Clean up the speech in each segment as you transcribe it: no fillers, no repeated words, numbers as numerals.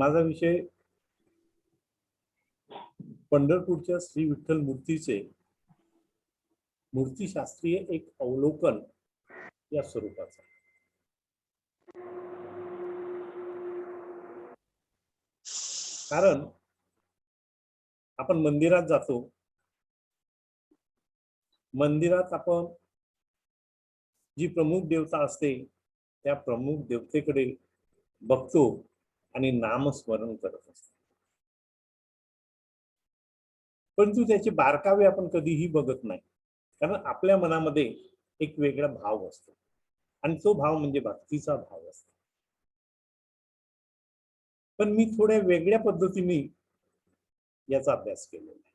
माझा विषय पंढरपूरच्या श्री विठ्ठल मूर्तीचे मूर्तिशास्त्रीय एक अवलोकन या स्वरूपाचा। कारण आपण मंदिरात जातो, मंदिरात आपण जी प्रमुख देवता असते त्या प्रमुख देवतेकडे बघतो आणि नामस्मरण करत असतो, परंतु त्याचे बारकावे आपण कधीही बघत नाही। कारण आपल्या मनामध्ये एक वेगळा भाव असतो आणि तो भाव म्हणजे भक्तीचा भाव असतो। पण मी थोड्या वेगळ्या पद्धतीने याचा अभ्यास केलेला आहे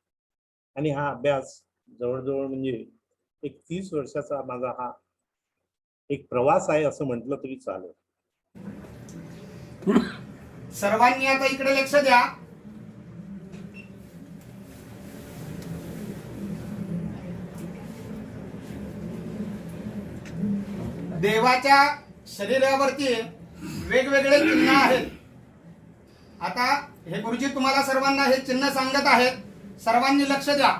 आणि हा अभ्यास जवळजवळ म्हणजे एक 30 वर्षाचा माझा हा एक प्रवास आहे असं म्हटलं तरी चालेल। सर्वांनी आता इकडे लक्ष द्या। देवाच्या शरीरावरती वेगवेगळे चिन्ह आहेत। आता हे गुरुजी तुम्हाला सर्वांना हे चिन्ह सांगत आहेत, सर्वांनी लक्ष द्या।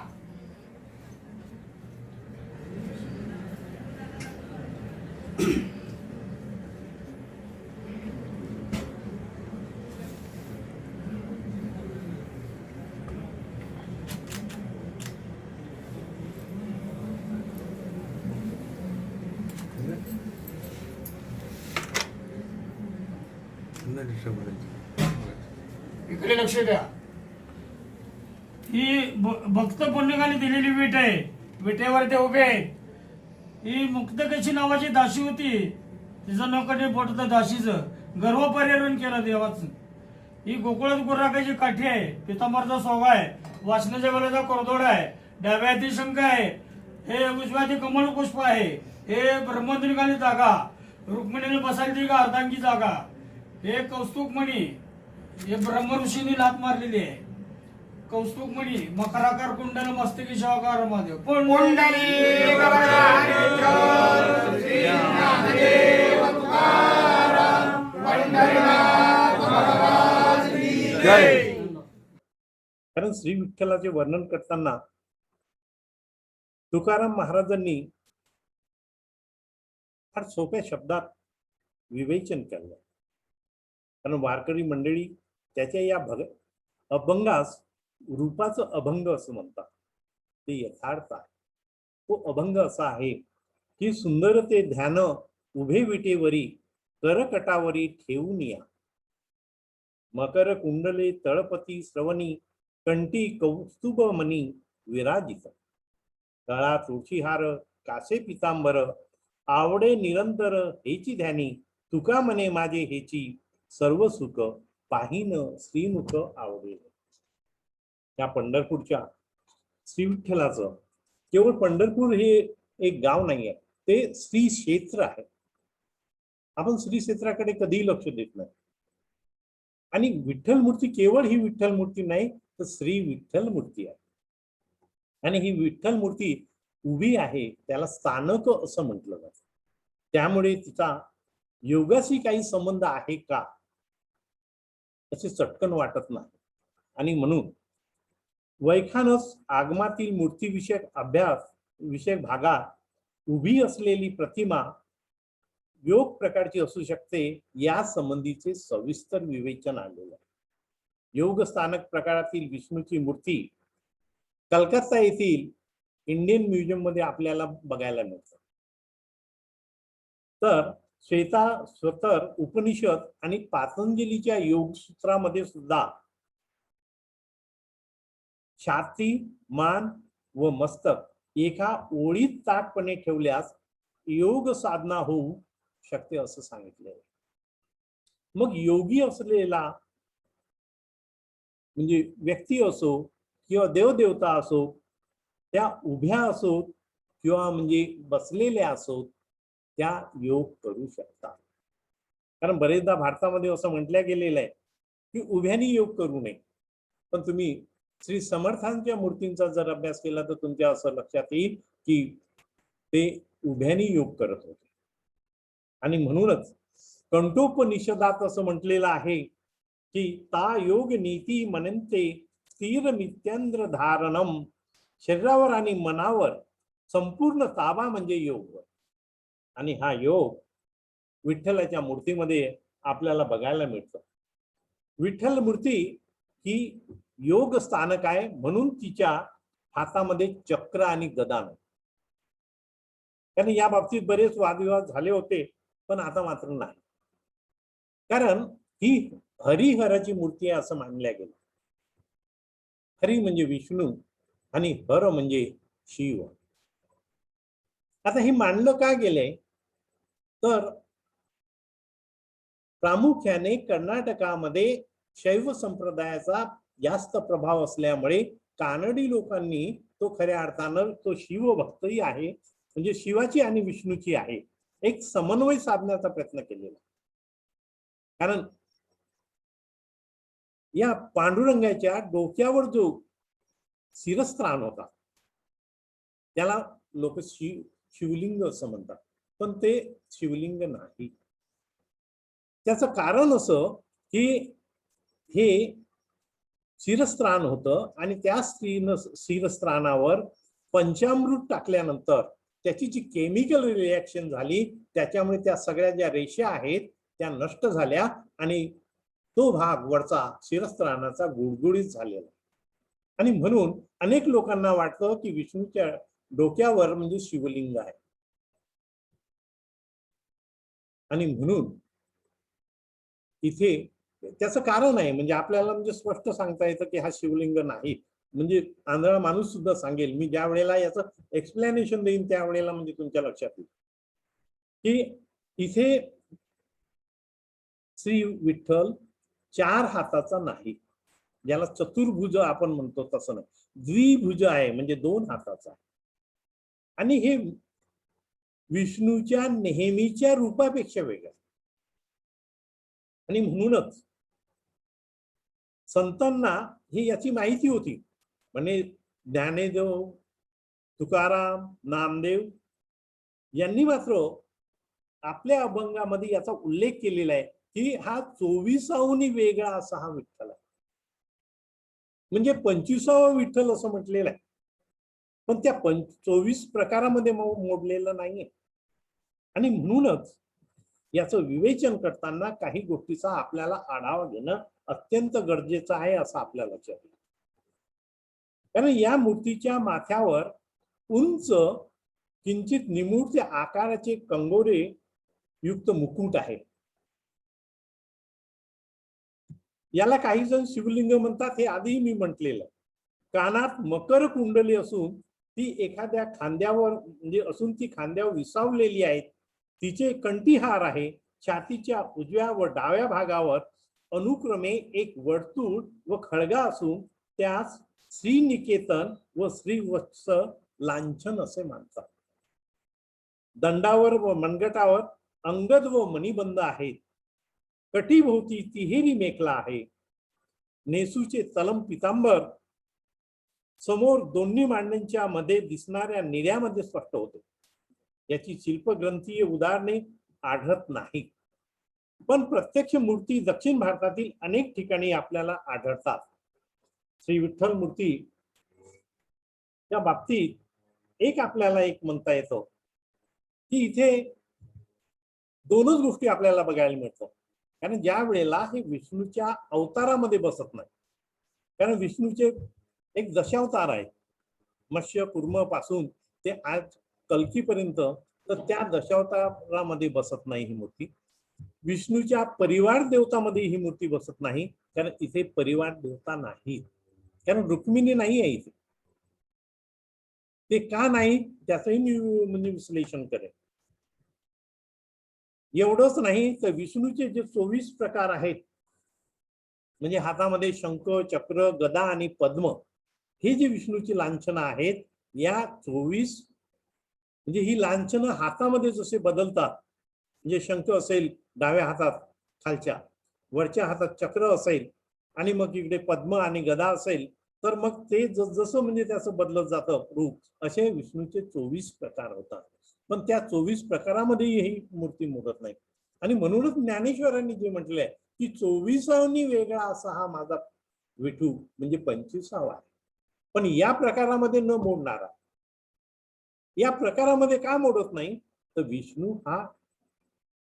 इकडे लक्ष द्या। ही भक्त पुण्यकाने दिलेली विट आहे, विटेवर ते उभे आहेत। ही मुक्तकेशी नावाची दासी होती, तिचं नकडे पोटत दासीचं गर्व पर्यावरण केलं देवाचं। ही गोकुळात गुर्राकाची काठी आहे, पितांबरचा सोगा आहे, वासनाच्या गळ्याचा करदोड आहे, डाव्या हाती शंख आहे, हे उजव्या हाती कमल पुष्प आहे, हे ब्रह्मद्रिकाली जागा, रुक्मिणीने बसायची का अर्धांगी जागा, हे कौस्तुभमणी, हे ब्रह्म ऋषीने लात मारलेली आहे। कौस्तुभमणी मकराकार कुंडल मस्तकी शिवाकार महादेव कारण श्री विठ्ठलाचे वर्णन करताना तुकाराम महाराजांनी फार सोप्या शब्दात विवेचन केलं। कारण वारकरी मंडळी त्याच्या या अभंगास रूपाचं अभंग असं म्हणतात, ते यथार्थ आहे। तो अभंग असा आहे की सुंदर ते ध्यान उभे विटेवरी करकटावरी ठेवून या, मकर कुंडले तळपती श्रवणी कंठी कौस्तुभ मणी विराजित, गळा तुळशीहार कासे पितांबर आवडे निरंतर हेची ध्यानी, तुका मने माझे हेची सर्व सुख पाहिन श्रीमुख आवडेल। या पंढरपूरच्या श्री विठ्ठलाचं केवळ पंढरपूर हे एक गाव नाही आहे, ते श्री क्षेत्र आहे। आपण श्री क्षेत्राकडे कधीही लक्ष देत नाही आणि विठ्ठल मूर्ती केवळ ही विठ्ठल मूर्ती नाही तर श्री विठ्ठल मूर्ती आहे। आणि ही विठ्ठल मूर्ती उभी आहे त्याला स्थानक असं म्हटलं जातं। त्यामुळे तिचा योगाशी काही संबंध आहे का असे चटकन वाटत नाही। आणि म्हणून वैखानस आगमातील मूर्तीविषयक अभ्यास विषयक भागात उभी असलेली प्रतिमा योग प्रकारची असू शकते या संबंधीचे सविस्तर विवेचन आलेले आहे। योग स्थानक प्रकारातील विष्णूची मूर्ती कलकत्ता येथील इंडियन म्युझियम मध्ये आपल्याला बघायला मिळतं। तर श्वेताश्वतर उपनिषद आणि पातंजलीच्या योग सूत्रामध्ये सुद्धा छाती, मान व मस्तक एका ओळीत ताटपणे ठेवल्यास योग साधना होऊ शकते असं सांगितलंय। मग योगी असलेला म्हणजे व्यक्ती असो किंवा देवदेवता असो, त्या उभ्या असो किंवा म्हणजे बसलेल्या असो, त्या योग करू शकतात। कारण बरेचदा भारतामध्ये असं म्हटलं गेलेलं आहे की उभ्यानी योग करू नये, पण तुम्ही श्री समर्थांच्या मूर्तींचा जर अभ्यास केला तर तुमच्या असं लक्षात येईल की ते उभ्यानी योग करत होते। आणि म्हणूनच कंठोपनिषदात असं म्हटलेलं आहे की ता योग नीती मनंते स्थिर नित्यंद्र धारणम. शरीरावर आणि मनावर संपूर्ण ताबा म्हणजे योग. आणि हा योग विठ्ठलाच्या मूर्तीमध्ये आपल्याला बघायला मिळतो. विठ्ठल मूर्ती ही योग स्थानक आहे, म्हणून तिच्या हातामध्ये चक्र आणि गदा नाही. कारण या बाबतीत बरेच वादविवाद झाले होते, पण आता मात्र नाही. कारण ही हरिहराची मूर्ती आहे असं मानल्या गेलं. हरी म्हणजे विष्णू आणि हर म्हणजे शिव. आता हे मानलं का गेले तर प्रामुख्याने कर्नाटकामध्ये शैव संप्रदायाचा जास्त प्रभाव असल्यामुळे कानडी लोकांनी तो खऱ्या अर्थानं तो शिवभक्तही आहे, म्हणजे शिवाची आणि विष्णूची आहे, एक समन्वय साधण्याचा प्रयत्न केलेला. कारण या पांडुरंगाच्या डोक्यावर जो शिरस्त्राण होता त्याला लोक शिवलिंग असं म्हणतात, पण ते शिवलिंग नाही. त्याचं कारण असं की हे शिरस्त्राण होतं आणि त्या शिरस्त्राणावर पंचामृत टाकल्यानंतर त्याची जी केमिकल रिॲक्शन झाली त्याच्यामुळे त्या सगळ्या ज्या रेषा आहेत त्या नष्ट झाल्या आणि तो भाग वरचा शिरस्त्राणाचा गुडगुडीत झालेला. आणि म्हणून अनेक लोकांना वाटतं की विष्णूच्या डोक्यावर म्हणजे शिवलिंग आहे. आणि म्हणून इथे त्याचं कारण आहे, म्हणजे आपल्याला म्हणजे स्पष्ट सांगता येतं की हा शिवलिंग नाही. म्हणजे आंधळा माणूस सुद्धा सांगेल. मी ज्या वेळेला याचं एक्सप्लेनेशन देईन त्यावेळेला म्हणजे तुमच्या लक्षात येईल की इथे श्री विठ्ठल 4 हाताचा नाही, ज्याला चतुर्भुज आपण म्हणतो तसं नाही, द्विभुज आहे, म्हणजे 2 हाताचा. आणि हे विष्णूच्या नेहमीच्या रूपापेक्षा वेगळं. आणि म्हणूनच संतांना ही याची माहिती होती. म्हणजे ज्ञानेदेव, तुकाराम, नामदेव यांनी मात्र आपल्या अभंगामध्ये याचा उल्लेख केलेला आहे की हा 24 वेगळा असा हा विठ्ठल आहे. म्हणजे 25वा विठ्ठल असं म्हटलेलं आहे, पण त्या 24 प्रकारामध्ये मोडलेलं नाहीये. आणि म्हणूनच याचं विवेचन करताना काही गोष्टीचा आपल्याला आढावा घेणं अत्यंत गरजेचं आहे असं आपल्या लक्षात येईल. कारण या मूर्तीच्या माथ्यावर उंच किंचित निमुळते आकाराचे कंगोरे युक्त मुकुट आहे. याला काही जण शिवलिंग म्हणतात, हे आधीही मी म्हटलेलं. कानात मकर कुंडली असून ती एखाद्या खांद्यावर म्हणजे असून ती खांद्यावर विसावलेली आहे. तिचे कंठीहार आहे. छातीच्या उजव्या व डाव्या भागावर अनुक्रमे एक वर्तुळ व खळगा असून त्यास श्रीनिकेतन व श्रीवत्स लांछन असे मानतात. दंडावर व मनगटावर अंगद व मणिबंध आहेत. कटीभोवती तिहेरी मेखला आहे. नेसूचे तलम पितांबर समोर दोन्ही मांड्यांच्या मध्ये दिसणाऱ्या निऱ्यामध्ये स्पष्ट होते. याची शिल्पग्रंथीय उदाहरणे आढळत नाही, पण प्रत्यक्ष मूर्ती दक्षिण भारतातील अनेक ठिकाणी आपल्याला आढळतात. श्री विठ्ठल मूर्ती त्या बाबतीत एक आपल्याला एक म्हणता येतो की इथे दोनच गोष्टी आपल्याला बघायला मिळतात. कारण ज्या वेळेला हे विष्णूच्या अवतारामध्ये बसत नाही, कारण विष्णूचे एक दशावतार आहे, मत्स्य कुर्म पासून ते आज कल्कीपर्यंत, तर त्या दशावतारामध्ये बसत नाही ही मूर्ती. विष्णूच्या परिवार देवतामध्ये ही मूर्ती बसत नाही, कारण इथे परिवार देवता नाही, कारण रुक्मिणी नाही आहे इथे. ते का नाही त्याचंही मी म्हणजे विश्लेषण करेन. एवढंच नाही तर विष्णूचे जे 24 प्रकार आहेत, म्हणजे हातामध्ये शंख, चक्र, गदा आणि पद्म, ही जी विष्णूची लांछनं आहेत, या 24 म्हणजे ही लांछनं हातामध्ये जसे बदलतात, म्हणजे शंख असेल डाव्या हातात खालच्या, वरच्या हातात चक्र असेल आणि मग इकडे पद्म आणि गदा असेल, तर मग ते जसं म्हणजे त्याचं बदलत जातं रूप, असे विष्णूचे 24 प्रकार होतात. पण त्या 24 प्रकारामध्ये ही मूर्ती मोडत नाही. आणि म्हणूनच ज्ञानेश्वरांनी जे म्हटलंय की 24 वेगळा असा हा माझा विठू म्हणजे 25 आहे, पण या प्रकारामध्ये न मोडणारा. या प्रकारामध्ये का मोडत नाही तर विष्णू हा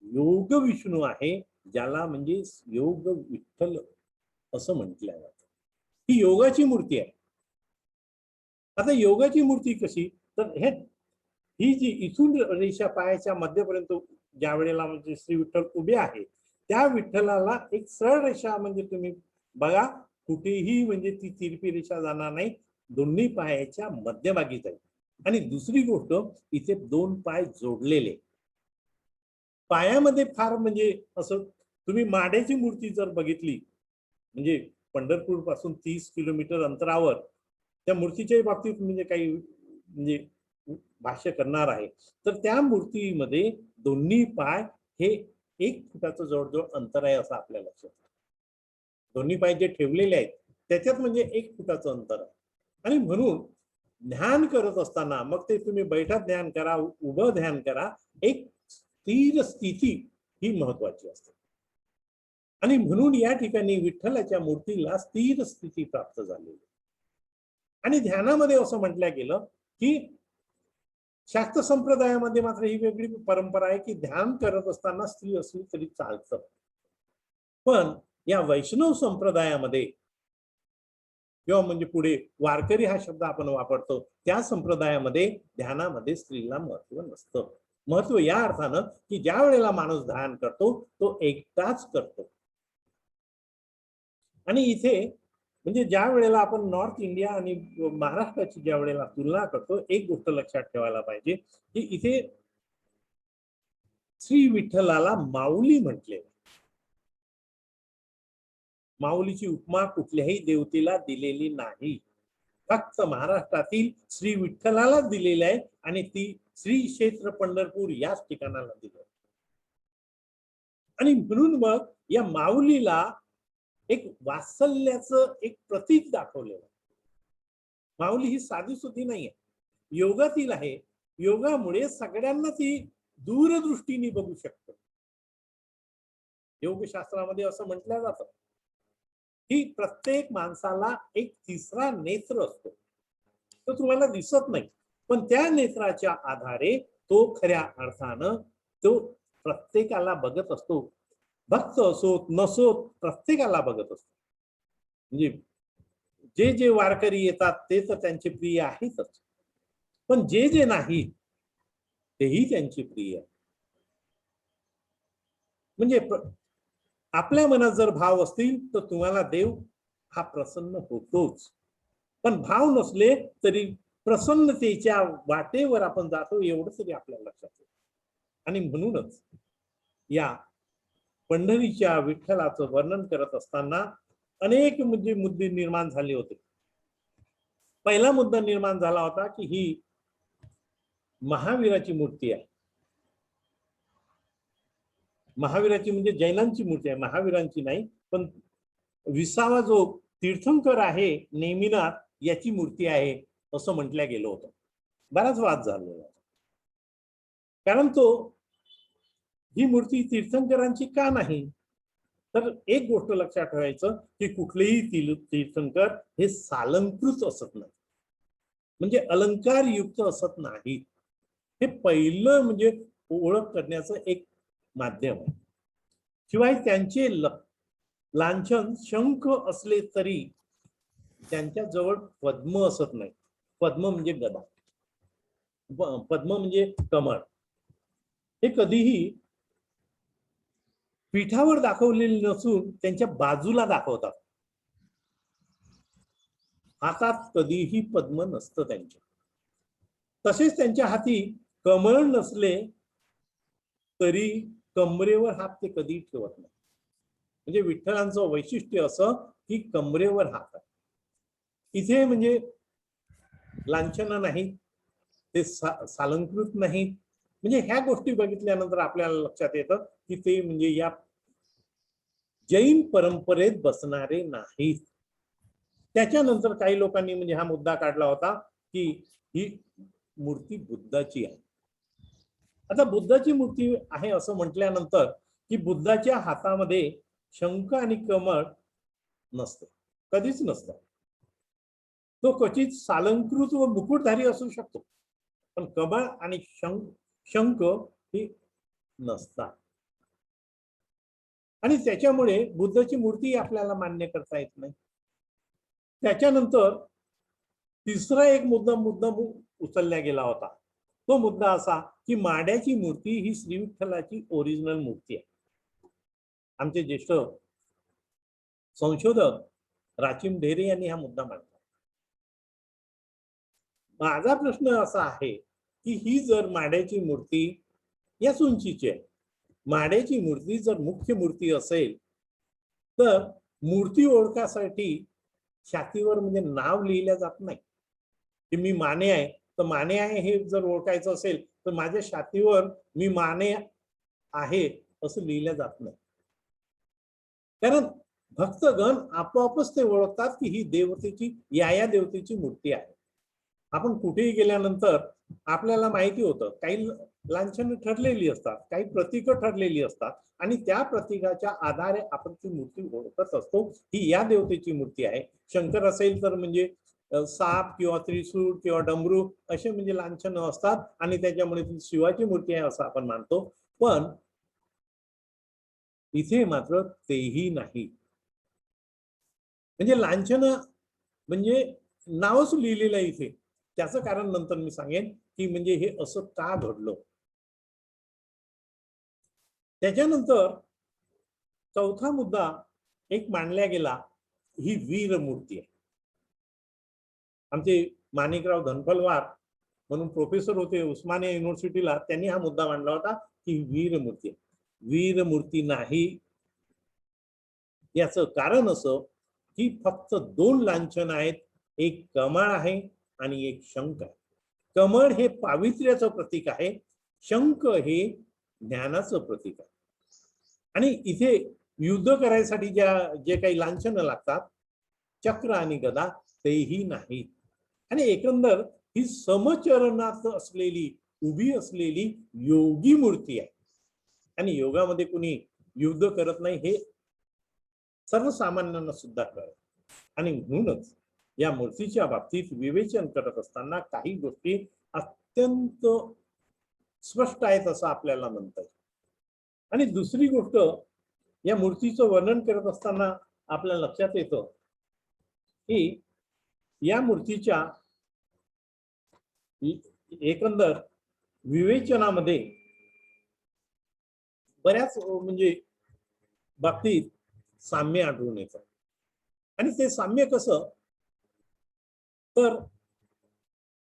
योग विष्णू आहे, ज्याला म्हणजे योग विठ्ठल असं म्हटलं जातं. ही योगाची मूर्ती आहे. आता योगाची मूर्ती कशी तर ही जी इथून रेषा पायाच्या मध्यपर्यंत ज्या वेळेला म्हणजे श्री विठ्ठल उभे आहे, त्या विठ्ठलाला एक सरळ रेषा म्हणजे तुम्ही बघा, कुठेही म्हणजे ती तिरपी रेषा जाणार नाही, दोन्ही पायाच्या मध्यभागी जाईल. आणि दुसरी गोष्ट, इथे 2 पाय जोडलेले पायामध्ये फार म्हणजे असं तुम्ही माड्याची मूर्ती जर बघितली म्हणजे पंढरपूर पासून 30 किलोमीटर अंतरावर त्या मूर्तीच्या बाबतीत म्हणजे काही म्हणजे भाष्य करणार आहे तर त्या मूर्तीमध्ये दोन्ही पाय हे 1 फुटाचं जवळजवळ अंतर आहे असं आपल्या लक्षात. दोन्ही पाय जे ठेवलेले आहेत त्याच्यात म्हणजे 1 फुटाचं अंतर आहे. आणि म्हणून ध्यान करत असताना मग ते तुम्ही बैठक ध्यान करा, उभं ध्यान करा, एक स्थिर स्थिती ही महत्वाची असते. आणि म्हणून या ठिकाणी विठ्ठलाच्या मूर्तीला स्थिर स्थिती प्राप्त झालेली. आणि ध्यानामध्ये असं म्हटलं गेलं की शाक्त संप्रदायामध्ये मात्र ही वेगळी परंपरा आहे की ध्यान करत असताना स्त्री असली तरी चालतं. पण या वैष्णव संप्रदायामध्ये किंवा म्हणजे पुढे वारकरी हा शब्द आपण वापरतो त्या संप्रदायामध्ये ध्यानामध्ये स्त्रीला महत्व नसतं. महत्व या अर्थानं की ज्या वेळेला माणूस ध्यान करतो तो एकटाच करतो. आणि इथे म्हणजे ज्या वेळेला आपण नॉर्थ इंडिया आणि महाराष्ट्राची ज्या वेळेला तुलना करतो एक गोष्ट लक्षात ठेवायला पाहिजे की इथे श्री विठ्ठलाला माऊली म्हटले. माऊलीची उपमा कुठल्याही देवतेला दिलेली नाही, फक्त महाराष्ट्रातील श्री विठ्ठलाला दिलेली आहे आणि ती श्री क्षेत्र पंढरपूर याच ठिकाणाला दिली. आणि म्हणून मग या माऊलीला एक वात्सल्याचं एक प्रतीक दाखवलेलं. माऊली ही साधी सुधी नाहीये, योगातील आहे. योगामुळे सगळ्यांना ती दूरदृष्टीने बघू शकतो. योगशास्त्रामध्ये असं म्हटलं जातं की प्रत्येक माणसाला एक तिसरा नेत्र असतो, तो तुम्हाला दिसत नाही, पण त्या नेत्राच्या आधारे तो खऱ्या अर्थानं तो प्रत्येकाला बघत असतो. भक्त असोत नसोत प्रत्येकाला बघत असतो. म्हणजे जे जे वारकरी येतात ते तर त्यांचे प्रिय आहेतच, पण जे जे नाही तेही त्यांचे प्रिय आहे. म्हणजे आपल्या मनात जर भाव असतील तर तुम्हाला देव हा प्रसन्न होतोच, पण भाव नसले तरी प्रसन्नतेच्या वाटेवर आपण जातो एवढं तरी आपल्या लक्षात येतं. आणि म्हणूनच या पंढरीच्या विठ्ठलाचं वर्णन करत असताना अनेक म्हणजे मुद्दे निर्माण झाले होते. पहिला मुद्दा निर्माण झाला होता की ही महावीराची मूर्ती आहे. महावीराची म्हणजे जैनांची मूर्ती आहे, महावीरांची नाही. पण 20वा जो तीर्थंकर आहे नेमिनाथ याची मूर्ती आहे असं म्हटलं गेलं होतं. बराच वाद झालेला, कारण तो ही मूर्ती तीर्थंकरांची का नाही. तर एक गोष्ट लक्षात ठेवायचं की कुठलेही तीर्थंकर हे सालंकृत असत नाही, म्हणजे अलंकार युक्त असत नाही. हे पहिलं म्हणजे ओळख करण्याचं एक माध्यम आहे. शिवाय त्यांचे लांछन शंख असले तरी त्यांच्या जवळ पद्म असत नाही. पद्म म्हणजे गदा, पद्म म्हणजे कमळ. हे कधीही पीठावर दाखवलेले नसून त्यांच्या बाजूला दाखवतात. हातात कधीही पद्म नसतं त्यांच्या. तसेच त्यांच्या हाती कमळ नसले तरी कमरेवर हात ते कधी ठेवत नाही. म्हणजे विठ्ठलांचं वैशिष्ट्य असं की कमरेवर हात आहे. इथे म्हणजे लांछन नाही, ते सालंकृत नाहीत. म्हणजे ह्या गोष्टी बघितल्यानंतर आपल्याला लक्षात येतं की ते म्हणजे या जैन परंपरेत बसणारे नाहीत. त्याच्यानंतर काही लोकांनी म्हणजे हा मुद्दा काढला होता की ही मूर्ती बुद्धाची आहे. आता बुद्धाची मूर्ती आहे असं म्हटल्यानंतर की बुद्धाच्या हातामध्ये शंख आणि कमळ नसतं, कधीच नसतं. तो क्वचित सालंकृत व मुकुटधारी असू शकतो, पण कमळ आणि शंख ही नसतात. आणि त्याच्यामुळे बुद्धाची मूर्ती आपल्याला मान्य करता येत नाही. त्याच्यानंतर तिसरा एक मुद्दा उचलला गेला होता. तो मुद्दा असा की माड्याची मूर्ती ही श्री विठ्ठलाची ओरिजिनल मूर्ती आहे. आमचे ज्येष्ठ संशोधक राचिम ढेरे यांनी हा मुद्दा मांडला. माझा प्रश्न असा आहे की ही जर माड्याची मूर्ती या उंचीची आहे, माड्याची मूर्ती जर मुख्य मूर्ती असेल तर मूर्ती ओळखासाठी छातीवर म्हणजे नाव लिहिलं जात नाही की मी माने आहे, तर माने आहे हे जर ओळखायचं असेल तर माझ्या छातीवर मी माने आहे असं लिहिलं जात नाही. कारण भक्तगण आपोआपच ते ओळखतात की ही देवतेची या देवतेची मूर्ती आहे. आपण कुठेही गेल्यानंतर आपल्याला माहिती होतं काही लांछनं ठरलेली असतात, काही प्रतीकं ठरलेली असतात आणि त्या प्रतीकाच्या आधारे आपण ती मूर्ती ओळखत असतो ही या देवतेची मूर्ती आहे. शंकर असेल तर म्हणजे साप किंवा त्रिशूळ किंवा डमरू असे म्हणजे लांछनं असतात आणि त्याच्यामुळे ती शिवाची मूर्ती आहे असं आपण मानतो. पण इथे मात्र तेही नाही. म्हणजे लांछनं म्हणजे नावच लिहिलेलं आहे इथे. त्याचं कारण नंतर मी सांगेन की म्हणजे हे असं का घडलं. त्याच्यानंतर चौथा मुद्दा एक मांडला गेला, ही वीर मूर्ती आहे. आमचे माणिकराव धनपलवार म्हणून प्रोफेसर होते उस्मानिया युनिव्हर्सिटीला, त्यांनी हा मुद्दा मांडला होता की वीर मूर्ती आहे. वीर मूर्ती नाही. याचं कारण असं की फक्त दोन लांछन आहेत, एक कमळ आहे आणि एक शंख आहे. कमळ हे पावित्र्याचं प्रतीक आहे, शंख हे ज्ञानाचं प्रतीक आहे. आणि इथे युद्ध करायसाठी जे काही लांछनं लागतात चक्र आणि गदा तेही नाहीत. आणि एकंदर ही समचरणात असलेली उभी असलेली योगी मूर्ती आहे. आणि योगामध्ये कुणी युद्ध करत नाही हे सर्वसामान्यांना सुद्धा कळत. आणि म्हणूनच या मूर्तीच्या बाबतीत विवेचन करत असताना काही गोष्टी अत्यंत स्पष्ट आहेत असं आपल्याला म्हणता येईल. आणि दुसरी गोष्ट, या मूर्तीचं वर्णन करत असताना आपल्या लक्षात येतं की या मूर्तीच्या एकंदर विवेचनामध्ये बऱ्याच म्हणजे बाबतीत साम्य आढळून येतं. आणि ते साम्य कसं, तर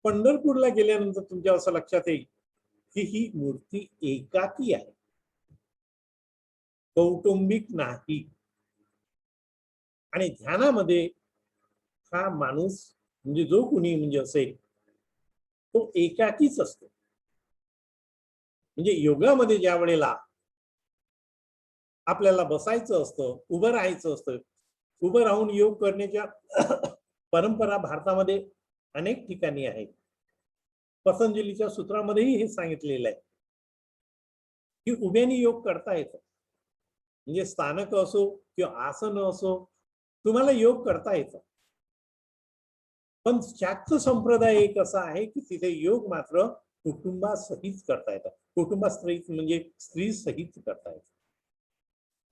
पंढरपूरला गेल्यानंतर तुमच्या असं लक्षात येईल की ही मूर्ती एकाकी आहे, कौटुंबिक नाही. आणि ध्यानामध्ये हा माणूस म्हणजे जो कुणी म्हणजे असेल तो एकाकीच असतो. म्हणजे योगामध्ये ज्या वेळेला आपल्याला बसायचं असतं, उभं राहायचं असतं, उभं राहून योग करण्याच्या परंपरा भारतामध्ये अनेक ठिकाणी आहेत. पतंजलीच्या सूत्रामध्येही हे सांगितलेलं आहे की उभ्याने योग करता येतं. म्हणजे स्थानक असो किंवा आसन असो तुम्हाला योग करता येतं. पण शाक्त संप्रदाय एक असा आहे की तिथे योग मात्र कुटुंबासहित करता येतात. कुटुंबासहित म्हणजे स्त्री सहित करता येतात.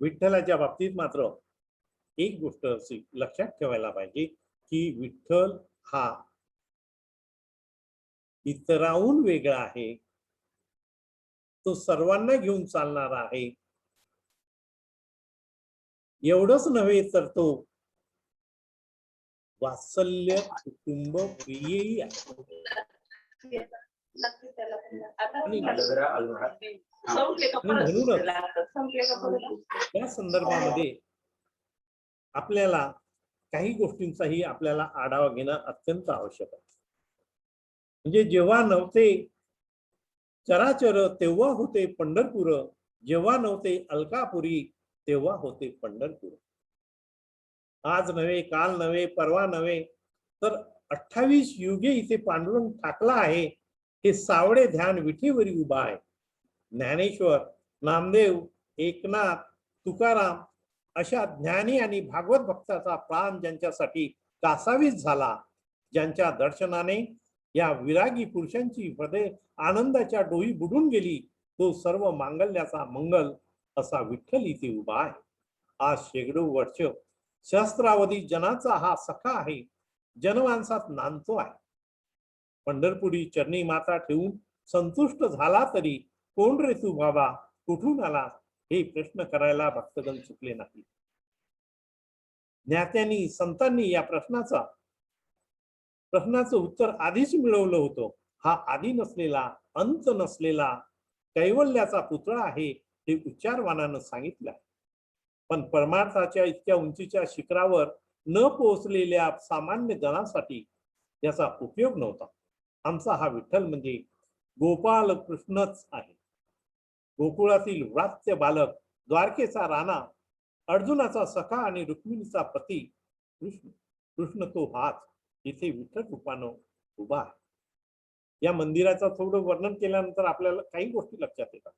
विठ्ठलाच्या बाबतीत मात्र एक गोष्ट अशी लक्षात ठेवायला पाहिजे की विठ्ठल हा इतरांहून वेगळा आहे, तो सर्वांना घेऊन चालणारा आहे. एवढंच नव्हे तर तो वात्सल्य कुटुंब प्रियही आहे. आणि म्हणूनच या संदर्भामध्ये आपल्याला काही गोष्टींचाही आपल्याला आढावा घेणं अत्यंत आवश्यक आहे. म्हणजे जेव्हा नव्हते चराचर तेव्हा होते पंढरपूर, जेव्हा नव्हते अलकापुरी तेव्हा होते पंढरपूर. आज नव्हे, काल नव्हे, परवा नव्हे, तर 28 युगे इथे पांडुरंग ठाकला आहे. हे सावळे ध्यान विठेवरी उभा आहे. ज्ञानेश्वर, नामदेव, एकनाथ, तुकाराम अशा ज्ञानी आणि भागवत भक्ताचा प्राण ज्यांच्यासाठी कासावीस झाला, ज्यांच्या दर्शनाने या विरागी पुरुषांची हृदय आनंदाच्या डोई बुडून गेली, तो सर्व मांगल्याचा मंगल असा विठ्ठल इथे उभा आहे. आज शेकडो वर्ष सहस्रावधी जनाचा हा सखा आहे, जनमानसात नांदतो आहे. पंढरपुरी चरणी माता ठेवून संतुष्ट झाला तरी कोण रे तू बाबा, कुठून आला, हे प्रश्न करायला भक्तगण चुकले नाही. ज्ञात्यांनी संतांनी या प्रश्नाचं उत्तर आधीच मिळवलं होतं. हा आधी नसलेला, अंत नसलेला कैवल्याचा पुतळा आहे, हे उच्चारवानानं सांगितलं. पण परमार्थाच्या इतक्या उंचीच्या शिखरावर न पोहोचलेल्या सामान्य जनासाठी याचा उपयोग नव्हता. आमचा हा विठ्ठल म्हणजे गोपाल कृष्णच आहे. गोकुळातील व्रात्य बालक, द्वारकेचा राणा, अर्जुनाचा सखा आणि रुक्मिणीचा पती कृष्ण. कृष्ण तो हाच इथे विठ्ठल रूपानं उभा आहे. या मंदिराचं थोडं वर्णन केल्यानंतर आपल्याला काही गोष्टी लक्षात येतात.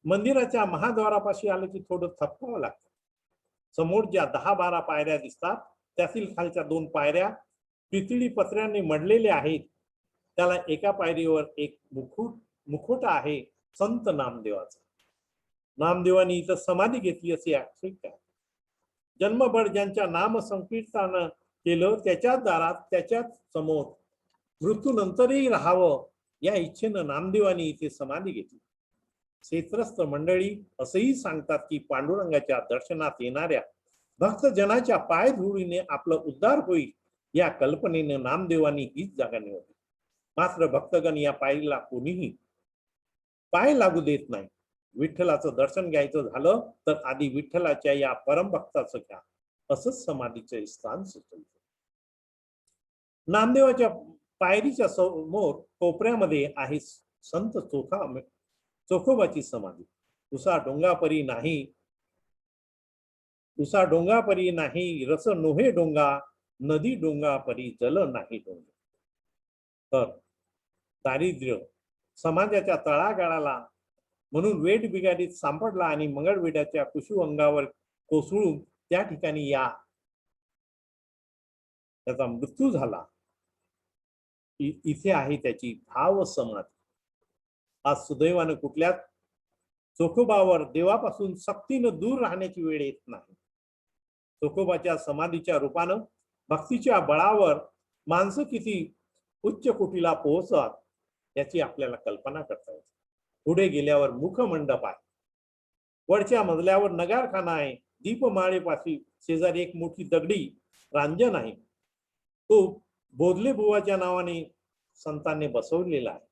मंदिराच्या महाद्वारापाशी आलं की थोडं थपकावं लागतं. समोर ज्या 10-12 पायऱ्या दिसतात, त्यातील खालच्या 2 पायऱ्या पितळी पत्र्याने मढलेल्या आहेत. त्याला एका पायरीवर एक मुखोटा आहे, संत नामदेवाचा. नामदेवानी इथं समाधी घेतली असे आक्षेप आहे. जन्मभर ज्यांच्या नाम संकीर्तन केलं, त्याच्याच दारात, त्याच्याच समोर मृत्यूनंतरही राहावं या इच्छेनं नामदेवानी इथे समाधी घेतली. क्षेत्रस्थ मंडळी असंही सांगतात की पांडुरंगाच्या दर्शनात येणाऱ्या भक्तजनाच्या पाय धुळीने आपलं उद्धार होईल, या कल्पनेने नामदेवानी हीच जागा निवडली. मात्र भक्तगण या पायरीला कोणीही पाय लागू देत नाही. विठ्ठलाचं दर्शन घ्यायचं झालं तर आधी विठ्ठलाच्या या परमभक्ताचं घ्या, असंच समाधीचे स्थान सुचवलं. नामदेवाच्या पायरीच्या समोर कोपऱ्यामध्ये आहे संत चोखोबाची समाधी. उसा डोंगापरी नाही, रस नोहे डोंगा, नदी डोंगापरी जल नाही डोंगा. तर दारिद्र्य समाजाच्या तळागाळाला म्हणून वेठ बिगारीत सापडला आणि मंगळवेढाच्या कुशू अंगावर कोसळून त्या ठिकाणी त्याचा मृत्यू झाला. इथे आहे त्याची भाव समाधी. आज सुदैवानं कुठल्याच चोखोबावर देवापासून सक्तीनं दूर राहण्याची वेळ येत नाही. चोखोबाच्या समाधीच्या रूपानं भक्तीच्या बळावर माणसं किती उच्च कोटीला पोहोचतात याची आपल्याला कल्पना करता येते. पुढे गेल्यावर मुखमंडप आहे, वरच्या मजल्यावर नगारखाना आहे, दीपमाळेपाशी शेजारी एक मोठी दगडी रांजण आहे. तो बोधले बुवाच्या नावाने संतांनी बसवलेला आहे.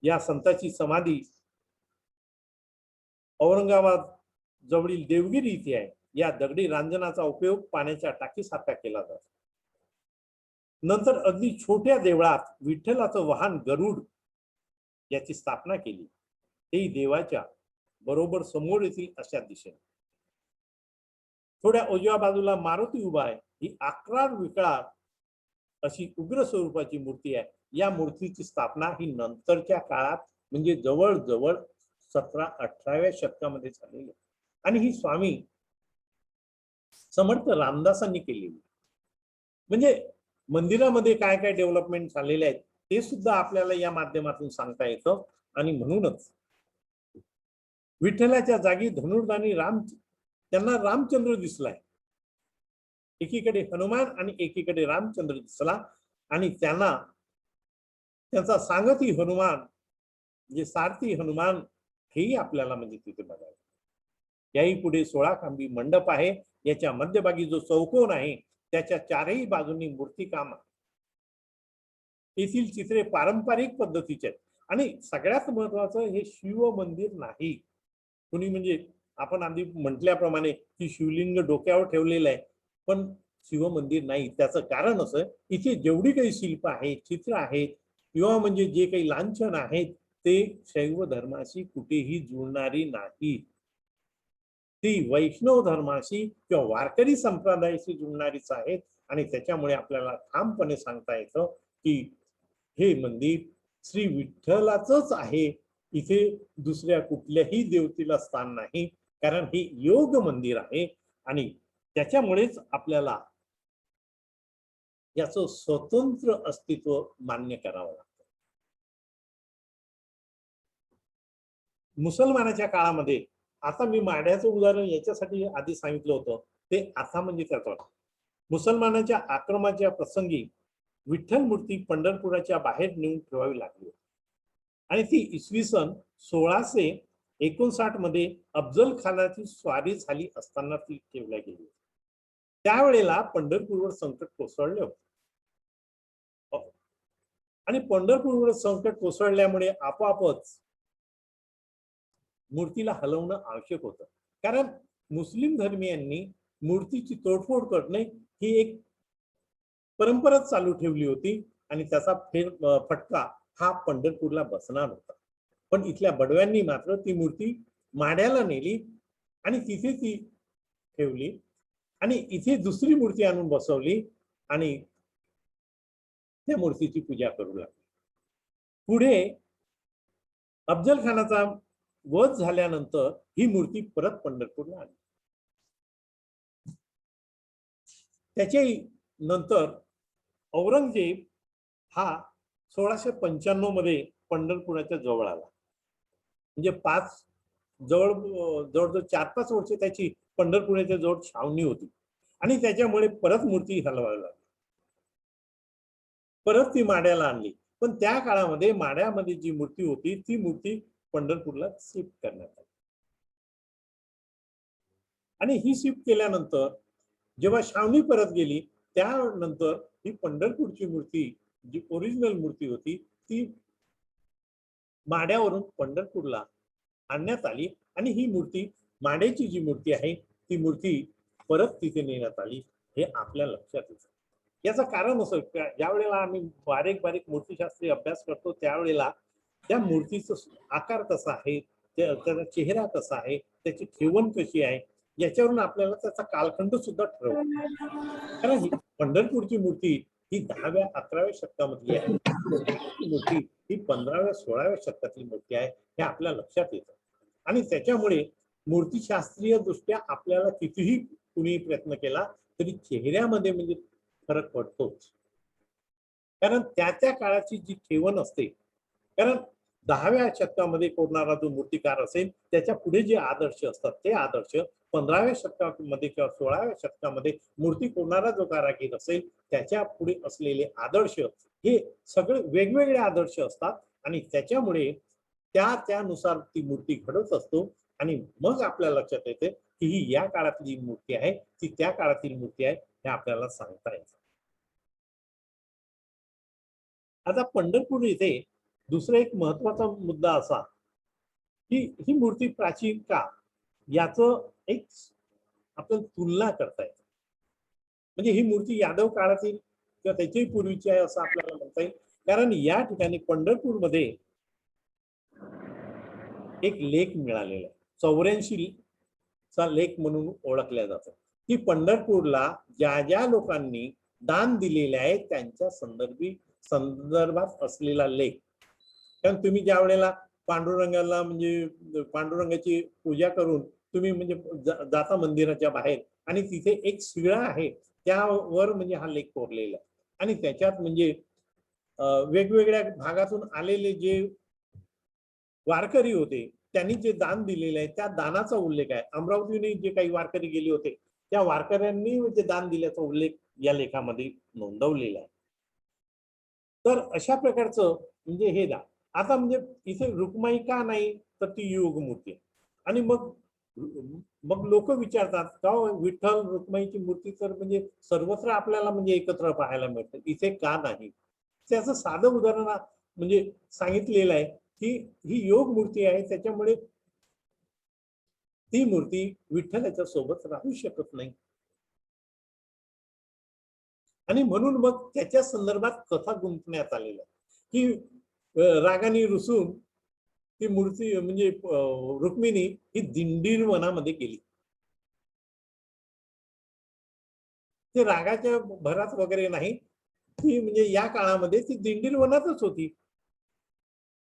या संताची समाधी औरंगाबाद जवळील देवगिरी इथे आहे. या दगडी रांजणाचा उपयोग पाण्याच्या टाकीसारखा केला जातो. नंतर अगदी छोट्या देवळात विठ्ठलाचं वाहन गरुड याची स्थापना केली. तेही देवाच्या बरोबर समोर येतील अशा दिशेने. थोड्या उजव्या बाजूला मारुती उभा आहे. ही 11 विकळार अशी उग्र स्वरूपाची मूर्ती आहे. या मूर्तीची स्थापना ही नंतरच्या काळात म्हणजे जवळजवळ 17-18व्या शतकामध्ये झालेली आहे आणि ही स्वामी समर्थ रामदासांनी केलेली. म्हणजे मंदिरामध्ये काय काय डेव्हलपमेंट झालेले आहेत ते सुद्धा आपल्याला या माध्यमातून सांगता येतं. आणि म्हणूनच विठ्ठलाच्या जागी धनुर्धानी त्यांना रामचंद्र दिसलाय. एकीकडे हनुमान आणि एकीकडे रामचंद्र दिसला आणि त्यांचा सांगती हनुमान म्हणजे सारथी हनुमान हेही आपल्याला म्हणजे तिथे बघायला. याही पुढे 16 खांबी मंडप आहे. याच्या मध्यभागी जो चौकोन आहे त्याच्या 4ही बाजूंनी मूर्तिकाम आहे. येथील चित्रे पारंपरिक पद्धतीचे आहेत आणि सगळ्यात महत्वाचं हे शिव मंदिर नाही. कुणी म्हणजे आपण आधी म्हटल्याप्रमाणे की शिवलिंग डोक्यावर ठेवलेलं आहे पण शिव मंदिर नाही. त्याचं कारण असं, इथे जेवढी काही शिल्प आहेत, चित्र आहेत किंवा म्हणजे जे काही लांछन आहेत ते शैव धर्माशी कुठेही जुळणारी नाही. ती वैष्णव धर्माशी किंवा वारकरी संप्रदायाशी जुळणारीच आहेत. आणि त्याच्यामुळे आपल्याला ठामपणे सांगता येतं की हे मंदिर श्री विठ्ठलाचंच आहे. इथे दुसऱ्या कुठल्याही देवतेला स्थान नाही. कारण हे योग मंदिर आहे आणि त्याच्यामुळेच आपल्याला याचं स्वतंत्र अस्तित्व मान्य करावं लागतं. मुसलमानाच्या काळामध्ये, आता मी माढ्याचं उदाहरण याच्यासाठी आधी सांगितलं होतं, ते आता म्हणजे त्याचं मुसलमानाच्या आक्रमणाच्या प्रसंगी विठ्ठल मूर्ती पंढरपुराच्या बाहेर नेऊन ठेवावी लागली आणि ती इसवी सन 1659 मध्ये अफजल खानाची स्वारी झाली असताना ती ठेवल्या गेली. त्यावेळेला पंढरपूरवर संकट कोसळले होते आणि पंढरपूरवर संकट कोसळल्यामुळे आपोआपच मूर्तीला हलवणं आवश्यक होतं. कारण मुस्लिम धर्मीयांनी मूर्तीची तोडफोड करणे ही एक परंपराच चालू ठेवली होती आणि त्याचा फटका हा पंढरपूरला बसणार होता. पण इथल्या बडव्यांनी मात्र ती मूर्ती माढ्याला नेली आणि तिथे ती ठेवली आणि इथे दुसरी मूर्ती आणून बसवली आणि त्या मूर्तीची पूजा करू लागली. पुढे अफजल खानाचा वध झाल्यानंतर ही मूर्ती परत पंढरपूरला आली. त्याच्या नंतर औरंगजेब हा 1695 मध्ये पंढरपुराच्या जवळ आला. म्हणजे जवळजवळ 4-5 वर्ष त्याची पंढरपुराच्या जवळ छावणी होती आणि त्याच्यामुळे परत मूर्ती हलवावी लागली. परत ती माढ्याला आणली. पण त्या काळामध्ये माढ्यामध्ये जी मूर्ती होती ती मूर्ती पंढरपूरला शिफ्ट करण्यात आली आणि ही शिफ्ट केल्यानंतर जेव्हा छावणी परत गेली त्यानंतर ही पंढरपूरची मूर्ती जी ओरिजिनल मूर्ती होती ती माढ्यावरून पंढरपूरला आणण्यात आली आणि ही मूर्ती माढ्याची जी मूर्ती आहे ती मूर्ती परत तिथे नेण्यात आली. हे आपल्या लक्षात येतं. याचं कारण असं ज्या वेळेला आम्ही बारीक बारीक मूर्तीशास्त्रीय अभ्यास करतो त्यावेळेला त्या मूर्तीचा आकार कसा आहे, त्याचा चेहरा कसा आहे, त्याची ठेवण कशी आहे याच्यावरून आपल्याला त्याचा कालखंड सुद्धा ठरवतो. कारण ही पंढरपूरची मूर्ती ही 10व्या-11व्या शतकामधली आहे. मूर्ती ही 15व्या-16व्या शतकातली मूर्ती आहे हे आपल्या लक्षात येतं आणि त्याच्यामुळे मूर्तीशास्त्रीय दृष्ट्या आपल्याला कितीही कुणी प्रयत्न केला तरी चेहऱ्यामध्ये म्हणजे फरक पडतोच. कारण त्या काळाची जी ठेवण असते, कारण 10व्या शतकामध्ये कोरणारा जो मूर्तिकार असेल त्याच्या पुढे जे आदर्श असतात ते आदर्श 15व्या शतकामध्ये किंवा 16व्या शतकामध्ये मूर्ती कोरणारा जो कारागीर असेल त्याच्या पुढे असलेले आदर्श हे सगळे वेगवेगळे आदर्श असतात आणि त्याच्यामुळे त्यानुसार ती मूर्ती घडत असतो आणि मग आपल्या लक्षात येते की ही या काळातली मूर्ती आहे ती त्या काळातील मूर्ती आहे हे आपल्याला सांगता येतं. आता पंढरपूर येथे दुसरा एक महत्वाचा मुद्दा असा की ही मूर्ती प्राचीन का याचं एक आपण तुलना करता येते. म्हणजे ही मूर्ती यादव काळातील किंवा त्याच्याही पूर्वीची आहे असं आपल्याला म्हणता येईल. कारण या ठिकाणी पंढरपूरमध्ये एक लेख मिळालेला आहे, 84 चा लेख म्हणून ओळखला जातो. की पंढरपूरला ज्या ज्या लोकांनी दान दिलेले आहे त्यांच्या संदर्भात असलेला लेख. कारण तुम्ही ज्या वेळेला पांडुरंगाला म्हणजे पांडुरंगाची पूजा करून तुम्ही म्हणजे जाता मंदिराच्या बाहेर आणि तिथे एक शिळा आहे त्यावर म्हणजे हा लेख कोरलेला आहे आणि त्याच्यात म्हणजे वेगवेगळ्या भागातून आलेले जे वारकरी होते त्यांनी जे दान दिलेले आहे त्या दानाचा उल्लेख आहे. अमरावतीने जे काही वारकरी गेले होते त्या वारकऱ्यांनी जे दान दिल्याचा उल्लेख या लेखामध्ये नोंदवलेला आहे. तर अशा प्रकारचं म्हणजे हे दान. आता म्हणजे इथे रुक्माई का नाही तर ती योग मूर्ती आणि मग लोक विचारतात का विठ्ठल रुक्माईची मूर्ती तर म्हणजे सर्वत्र आपल्याला म्हणजे एकत्र पाहायला मिळते इथे का नाही. त्याचं साधं उदाहरण म्हणजे सांगितलेलं आहे की ही योग मूर्ती आहे त्याच्यामुळे ती मूर्ती विठ्ठलाच्या सोबत राहू शकत नाही आणि म्हणून मग त्याच्या संदर्भात कथा गुंतण्यात आलेल्या की रागाने रुसून ती मूर्ती म्हणजे रुक्मिणी ही दिंडीर वनामध्ये गेली. ते रागाच्या भरात वगैरे नाही, ती म्हणजे या काळामध्ये ती दिंडीर वनातच होती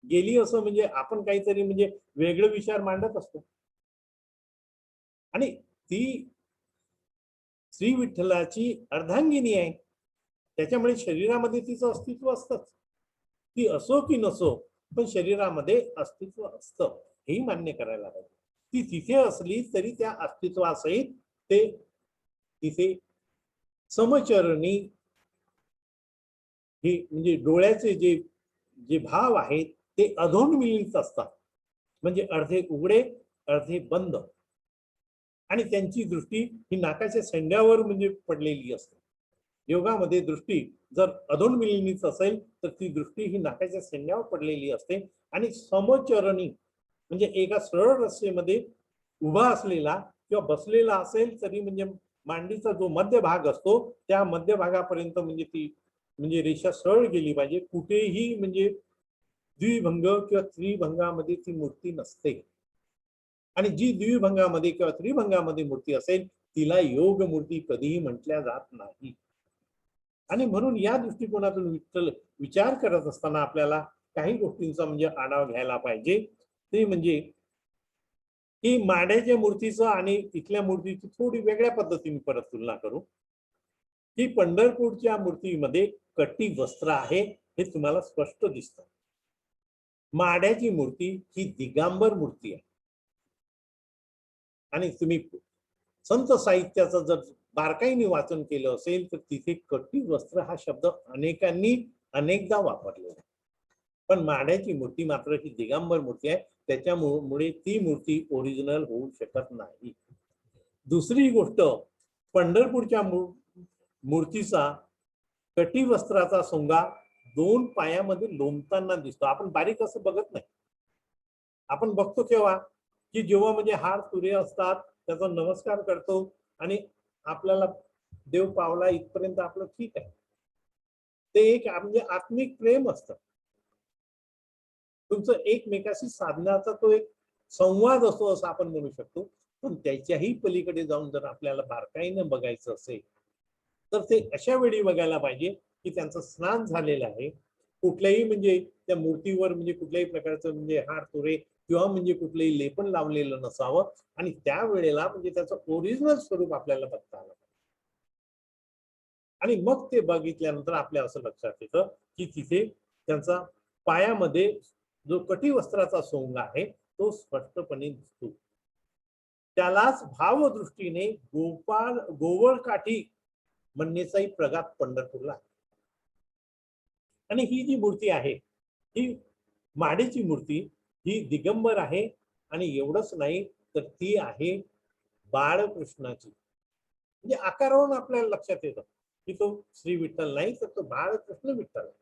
गेली. असं म्हणजे आपण काहीतरी म्हणजे वेगळे विचार मांडत असतो. आणि ती श्री विठ्ठलाची अर्धांगिनी आहे, त्याच्यामुळे शरीरामध्ये तिचं अस्तित्व असतंच. ती असो की नसो, पण शरीरामध्ये अस्तित्व असतं हेही मान्य करायला पाहिजे. ती तिथे असली तरी त्या अस्तित्वासहित ते तिथे समचरणी हे म्हणजे डोळ्याचे जे जे भाव आहेत ते अधोन्मिलित असतात, म्हणजे अर्धे उघडे अर्धे बंद, आणि त्यांची दृष्टी ही नाकाच्या शेंड्यावर म्हणजे पडलेली असते. योगामध्ये दृष्टी जर अधोन्मिलित असेल तर ती दृष्टी ही नाकाच्या शेंड्यावर पडलेली असते, आणि समचरणी म्हणजे एका सरळ रस्त्यामध्ये उभा असलेला किंवा बसलेला असेल तरी म्हणजे मांडीचा जो मध्य भाग असतो त्या मध्य भागापर्यंत म्हणजे ती म्हणजे रेषा सरळ गेली पाहिजे. कुठेही म्हणजे द्विभंग किंवा त्रिभंगामध्ये ती मूर्ती नसते, आणि जी द्विभंगामध्ये किंवा त्रिभंगामध्ये मूर्ती असेल तिला योग मूर्ती कधीही म्हटल्या जात नाही. आणि म्हणून या दृष्टिकोनातून विठ्ठल विचार करत असताना आपल्याला काही गोष्टींचा म्हणजे आढावा घ्यायला पाहिजे. ते म्हणजे की माड्याच्या मूर्तीचं आणि इथल्या मूर्तीची थोडी वेगळ्या पद्धतीने परत तुलना करू. की पंढरपूरच्या मूर्तीमध्ये कटी वस्त्र आहे हे तुम्हाला स्पष्ट दिसतं. माड्याची मूर्ती ही दिगंबर मूर्ती आहे, आणि तुम्ही संत साहित्याचं जर बारकाईने वाचन केलं असेल तर तिथे कटी वस्त्र हा शब्द अनेकांनी अनेकदा वापरलेला आहे. पण माड्याची मूर्ती मात्र ही दिगंबर मूर्ती आहे, त्याच्यामुळे ती मूर्ती ओरिजिनल होऊ शकत नाही. दुसरी गोष्ट, पंढरपूरच्या मूर्तीचा कटिवस्त्राचा सोंगा दोन पायामध्ये लोंबताना दिसतो. आपण बारीक असं बघत नाही, आपण बघतो केव्हा की जेव्हा म्हणजे हार तुरे असतात त्याचा नमस्कार करतो आणि आपल्याला देव पावला इथपर्यंत आपलं ठीक आहे. ते एक म्हणजे आत्मिक प्रेम असतं तुमचं, एकमेकाशी साधण्याचा तो एक संवाद असतो असं आपण म्हणू शकतो. पण त्याच्याही पलीकडे जाऊन जर आपल्याला बारकाईनं बघायचं असेल तर ते अशा वेळी बघायला पाहिजे की त्यांचं स्नान झालेलं आहे, कुठल्याही म्हणजे त्या मूर्तीवर म्हणजे कुठल्याही प्रकारचं म्हणजे हार तुरे किंवा म्हणजे कुठलंही लेपन लावलेलं नसावं, आणि त्यावेळेला म्हणजे त्याचं ओरिजिनल स्वरूप आपल्याला बघता आलं. आणि मग ते बघितल्यानंतर आपल्या असं लक्षात येतं की तिथे त्यांचा पायामध्ये जो कटिवस्त्राचा सोंग आहे तो स्पष्टपणे दिसतो. त्यालाच भावदृष्टीने गोवळकाठी म्हणण्याचाही प्रघात पंढरपूरला आहे. आणि ही जी मूर्ती आहे ही माडीची मूर्ती ही दिगंबर आहे, आणि एवढंच नाही तर ती आहे बाळकृष्णाची. म्हणजे आकारावरून आपल्याला लक्षात येतं की तो श्री विठ्ठल नाही तर तो बाळकृष्ण विठ्ठल आहे.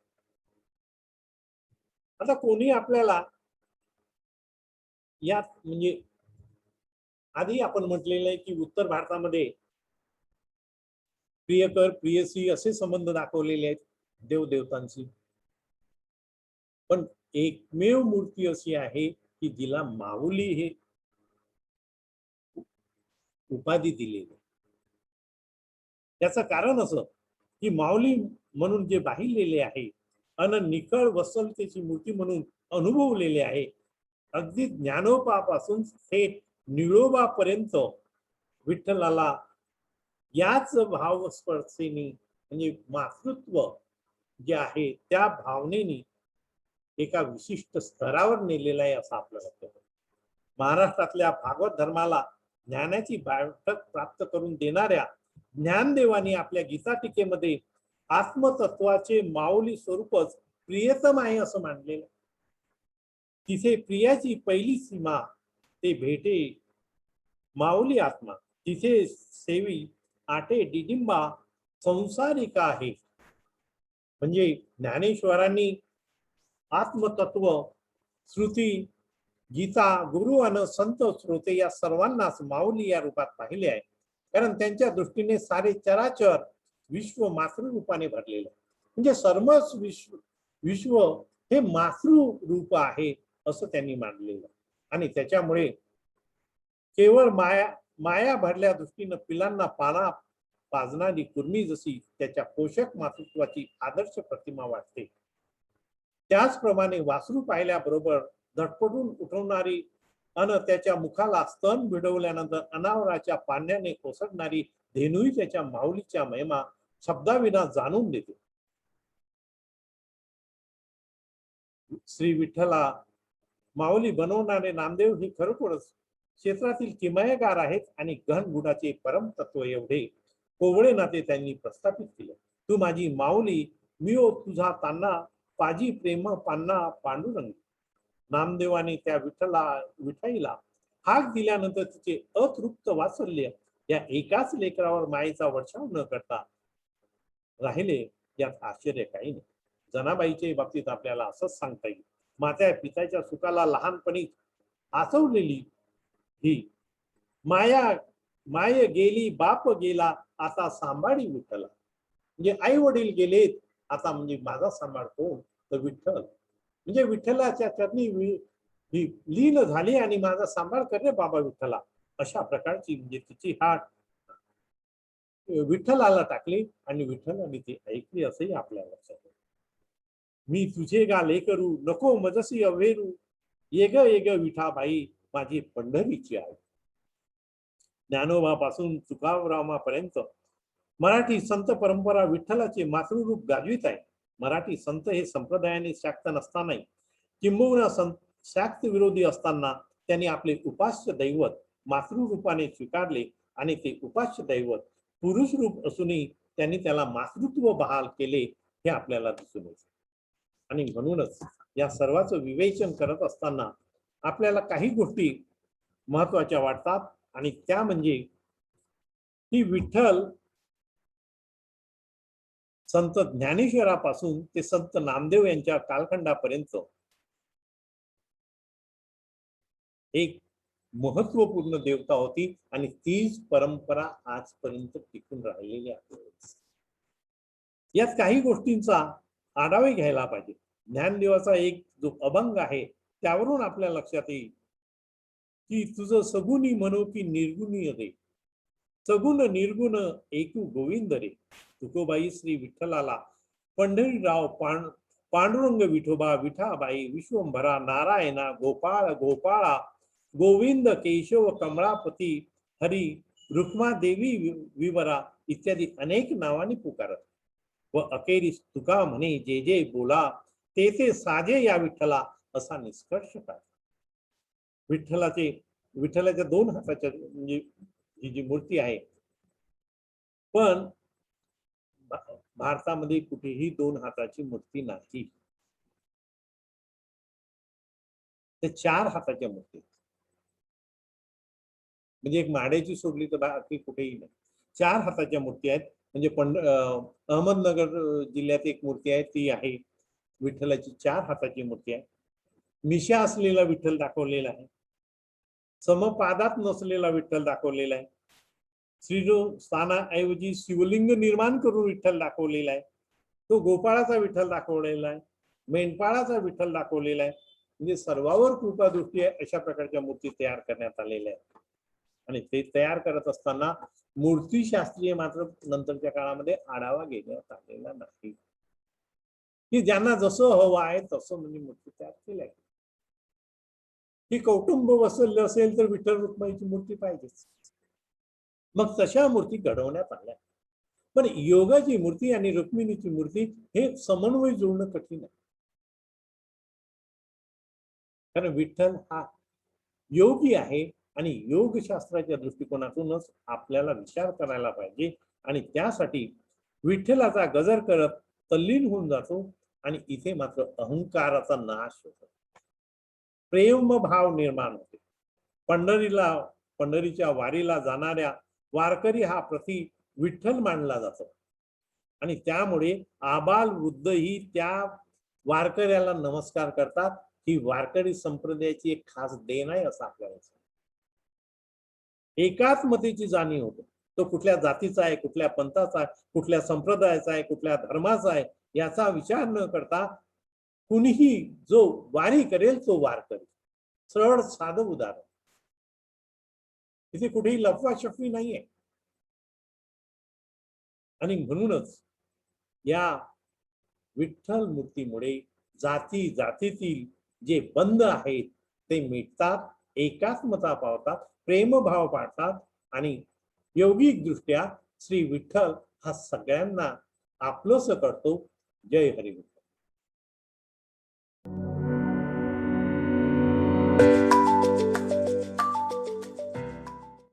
आता कोणी आपल्याला यात म्हणजे आधी आपण म्हटलेलं आहे की उत्तर भारतामध्ये प्रियकर प्रियसी असे संबंध दाखवलेले आहेत देवदेवतांशी, पण एकमेव मूर्ती अशी आहे की जिला माऊली हे उपाधी दिलेली. त्याचं कारण असं की माऊली म्हणून जे बाहिलेले आहे अन निखळ वसलतेची मूर्ती म्हणून अनुभवलेले आहे, अगदी ज्ञानोबापासून थेट निळोबापर्यंत विठ्ठलाला याच भावस्पर्शेने म्हणजे मातृत्व जे आहे त्या भावनेने एका विशिष्ट स्तरावर नेलेला आहे असं आपलं वाटतं. महाराष्ट्रातल्या भागवत धर्माला ज्ञानाची बैठक प्राप्त करून देणाऱ्या ज्ञानदेवानी आपल्या गीता टीकेमध्ये आत्मतत्वाचे माऊली स्वरूपच प्रियतम आहे असं मानलेलं. तिथे प्रियाची पहिली सीमा ते भेटे माऊली आत्मा, तिथे सेवी आटे डिडिंबा संसारिका आहे. म्हणजे ज्ञानेश्वरांनी आत्मतत्व, श्रुती, गीता, गुरु आणि संत श्रोते या सर्वांनाच माऊली या रूपात पाहिले आहे, कारण त्यांच्या दृष्टीने सारे चराचर विश्व मातृरूपाने भरलेलं, म्हणजे सर्वच विश्व हे मातृरूप आहे असं त्यांनी मानलेलं. आणि त्याच्यामुळे केवळ माया भरल्या दृष्टीनं पिलांना पाना पाजणारी कुर्मी जशी त्याच्या पोषक मातृत्वाची आदर्श प्रतिमा वाटते, त्याचप्रमाणे वासरू पाहिल्याबरोबर झटपटून उठवणारी अन त्याच्या मुखाला स्तन भिडवल्यानंतर अनावराच्या पाण्याने कोसळणारी धेनुही त्याच्या माऊलीच्या महिमा शब्दाविना जाणून देते. श्री विठ्ठला माऊली बनवणारे नामदेव हे खरोखरच क्षेत्रातील किमयागार आहेत आणि घनगुणाचे परम तत्व एवढे कोवळे नाते त्यांनी प्रस्थापित केले. तू माझी माऊली, मी ओ तुझा तान्हा, पाजी प्रेम पान्हा पांडुरंग. नामदेवाने त्या विठाईला हाक दिल्यानंतर तिचे अतृप्त वात्सल्य या एकाच लेकरावर मायेचा वर्षाव न करता राहिले, यात आश्चर्य काही नाही. जनाबाईच्या बाबतीत आपल्याला असंच सांगता येईल. माझ्या पित्याच्या सुखाला लहानपणी आसवलेली ही माय गेली बाप गेला, आता सांभाळी विठ्ठला. म्हणजे आई वडील गेलेत, आता म्हणजे माझा सांभाळ कोण? तर विठ्ठल. म्हणजे विठ्ठलाच्या चरणी ही लीन झाली आणि माझा सांभाळ करणे बाबा विठ्ठला. अशा प्रकारची म्हणजे तिची हात विठ्ठलाला टाकली आणि विठ्ठलाने ती ऐकली, असंही आपल्या लक्षात येईल. मी तुझे गा लेकरू, नको मजसी अवेरू, येग येग विठाबाई माझी पंढरीची आई. ज्ञानोबापासून तुकारामापर्यंत मराठी संत परंपरा विठ्ठलाचे मातृरूप गाजवीत आहे. मराठी संत हे संप्रदायाने शाक्त नसतानाही, किंबहुना शाक्त विरोधी असताना त्यांनी आपले उपास्य दैवत मातृरूपाने स्वीकारले आणि ते उपास्य दैवत पुरुष रूप असूनही त्यांनी त्याला मातृत्व बहाल केले, हे आपल्याला दिसून येते. आणि म्हणूनच या सर्वांचं विवेचन करत असताना आपल्याला काही गोष्टी महत्वाच्या वाटतात, आणि त्या म्हणजे की विठ्ठल संत ज्ञानेश्वरापासून ते संत नामदेव यांच्या कालखंडापर्यंत एक महत्वपूर्ण देवता होती, आणि तीच परंपरा आजपर्यंत टिकून राहिलेली आहे. यात काही गोष्टींचा आढावा घ्यायला पाहिजे. ज्ञानदेवाचा एक जो अभंग आहे त्यावरून आपल्या लक्षात येईल की तुझं सगुणी म्हणू की निर्गुणी रे, सगुण निर्गुण एकू गोविंद रे. तुकोबाई श्री विठ्ठलाला पंढरीराव पांडुरंग विठोबा विठाबाई विश्वंभरा नारायणा गोपाळ गोपाळा गोविंद केशव कमळापती हरी रुक्मादेवी विवरा इत्यादी अनेक नावांनी पुकारत व अखेरीस तुका म्हणे जे जे बोला ते ते साजे या विठ्ठला, असा निष्कर्ष काय. विठ्ठलाच्या दोन हाताच्या म्हणजे ही जी मूर्ती आहे, पण भारतामध्ये कुठेही दोन हाताची मूर्ती नाही. ते 4 हाताच्या मूर्ती, म्हणजे एक माड्याची सोडली तर बाकी कुठेही नाही. 4 हाताच्या मूर्ती आहेत. म्हणजे अहमदनगर जिल्ह्यात एक मूर्ती आहे, ती आहे विठ्ठलाची 4 हाताची मूर्ती आहे. मिशा असलेला विठ्ठल दाखवलेला आहे. समपादात नसलेला विठ्ठल दाखवलेला आहे. श्रीस्थानाऐवजी शिवलिंग निर्माण करून विठ्ठल दाखवलेला आहे. तो गोपाळाचा विठ्ठल दाखवलेला आहे. मेंढपाळाचा विठ्ठल दाखवलेला आहे. म्हणजे सर्वावर कृपा दृष्टी आहे, अशा प्रकारच्या मूर्ती तयार करण्यात आलेल्या आहेत. आणि ते तयार करत असताना मूर्तीशास्त्रीय मात्र नंतरच्या काळामध्ये आढावा घेण्यात आलेला नाही, की ज्यांना जसं हवं आहे तसं म्हणजे मूर्ती तयार केल्या. ही कौटुंब वसल्य असेल तर विठ्ठल रुक्माईची मूर्ती पाहिजेच. मग तशा मूर्ती घडवण्यात आल्या. पण योगाची मूर्ती आणि रुक्मिणीची मूर्ती हे समन्वय जुळणं कठीण आहे. कारण विठ्ठल हा योगी आहे आणि योगशास्त्राच्या दृष्टिकोनातूनच आपल्याला विचार करायला पाहिजे. आणि त्यासाठी विठ्ठलाचा गजर करत तल्लीन होऊन जातो, आणि इथे मात्र अहंकाराचा नाश होतो, प्रेम भाव निर्माण होते. पंढरीच्या वारीला जाणाऱ्या वारकरी हा प्रति विठ्ठल मानला जातो, आणि त्यामुळे आबाल वृद्ध ही त्या वारकऱ्याला नमस्कार करतात. ही वारकरी संप्रदायाची एक खास देण आहे, असं आपल्याला एकाच मतेची जाणीव होते. तो कुठल्या जातीचा आहे, कुठल्या पंथाचा आहे, कुठल्या संप्रदायाचा आहे, कुठल्या धर्माचा आहे, याचा विचार न करता कुणीही जो वारी करेल तो वारकरी. सरळ साधं उदाहरण, इथे कुठेही लफवाछफवी नाहीये. आणि म्हणूनच या विठ्ठल मूर्तीमुळे जातीतील जे बंध आहेत ते मिटतात, एकात्मता पावतात, प्रेमभाव पाळतात आणि यौगिक दृष्ट्या श्री विठ्ठल हा सगळ्यांना आपलंसं करतो. जय हरी विठ्ठल.